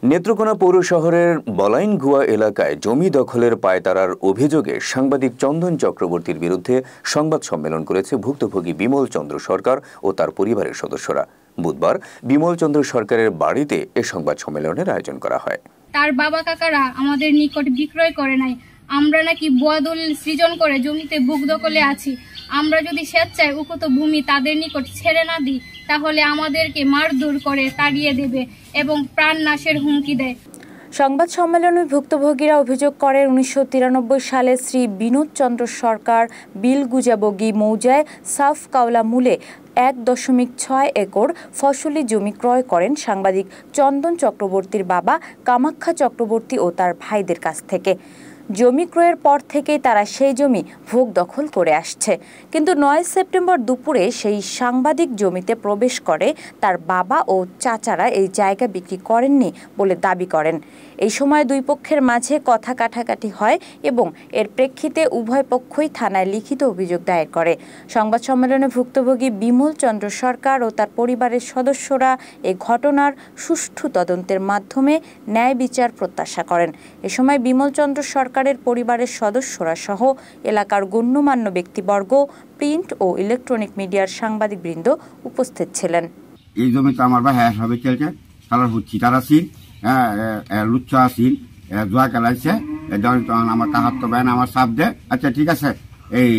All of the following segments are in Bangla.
নেত্রকোনা পৌর শহরের বলাইনগুয়া এলাকায় জমি দখলের পায়তারার অভিযোগে সাংবাদিক চন্দন চক্রবর্তীর বিরুদ্ধে সংবাদ সম্মেলন করেছে ভুক্তভোগী বিমল চন্দ্র সরকার ও তার পরিবারের সদস্যরা। বুধবার বিমল চন্দ্র সরকারের বাড়িতে এ সংবাদ সম্মেলনের আয়োজন করা হয়। তার বাবা কাকারা আমাদের নিকট বিক্রয় করে নাই, আমরা নাকি ভুয়া দলিল সৃজন করে জমিতে বুক দখলে আছি। আমরা যদি স্বেচ্ছায় উক্ত ভূমি তাদের নিকট ছেড়ে না দিই তাহলে আমাদেরকে মারধর করে তাড়িয়ে দেবে এবং প্রাণ নাশের হুমকি দেয়। সংবাদ সম্মেলনে ভুক্তভোগীরা অভিযোগ করেন 1993 সালে শ্রী বিনোদ চন্দ্র সরকার বিলগুজাবগি মৌজায় সাফ কাওলা মূলে 1.6 একর ফসলি জমি ক্রয় করেন সাংবাদিক চন্দন চক্রবর্তীর বাবা কামাখ্যা চক্রবর্তী ও তার ভাইদের কাছ থেকে। জমি ক্রয়ের পর থেকেই তারা সেই জমি ভোগ দখল করে আসছে, কিন্তু 9 সেপ্টেম্বর দুপুরে সেই সাংবাদিক জমিতে প্রবেশ করে তার বাবা ও চাচারা এই জায়গা বিক্রি করেননি বলে দাবি করেন। এই সময় দুই পক্ষের মাঝে কথা কাটাকাটি হয় এবং এর প্রেক্ষিতে উভয় পক্ষই থানায় লিখিত অভিযোগ দায়ের করে। সংবাদ সম্মেলনে ভুক্তভোগী বিমল চন্দ্র সরকার ও তার পরিবারের সদস্যরা এই ঘটনার সুষ্ঠু তদন্তের মাধ্যমে ন্যায় বিচার প্রত্যাশা করেন। এ সময় বিমল চন্দ্র সরকারের পরিবারের সদস্যরা সহ এলাকার গণ্যমান্য ব্যক্তিবর্গ, প্রিন্ট ও ইলেকট্রনিক মিডিয়ার সাংবাদিকবৃন্দ উপস্থিত ছিলেন। এই জমিতে আমার ভাই সবে চলছে, তারা হচ্ছি তারা সিন লুচ্ছা আসিন জোয়া খেলাইছে, আমার কাহার তো বেন আমার সাপ দে। আচ্ছা ঠিক আছে, এই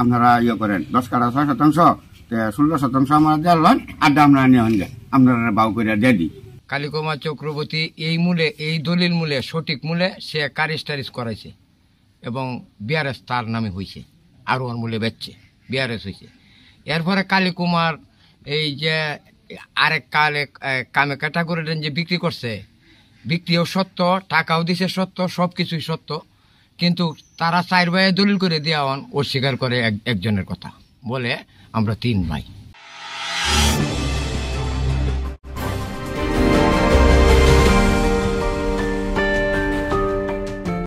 আপনারা ইয়ে করেন 10 কাঠা 6% 16% আমার দেন, আড্ডা আমরা নিয়ে হন আপনারা বাউ করে দিয়ে দিই। কালীকুমার চক্রবর্তী এই দলিল মূলে সঠিক মূলে সে কারিজ টারিজ করাইছে এবং বিআরএস তার নামে হয়েছে, আর ওর মূলে বেচছে, বিআরএস হয়েছে। এরপরে কালীকুমার এই যে আরেক কামে ক্যাটাগরি যে বিক্রি করছে, বিক্রিও সত্য, টাকাও দিছে সত্য, সবকিছুই সত্য, কিন্তু তারা 4 ভাইয়ে দলিল করে দেওয়া অস্বীকার করে একজনের কথা বলে আমরা 3 ভাই।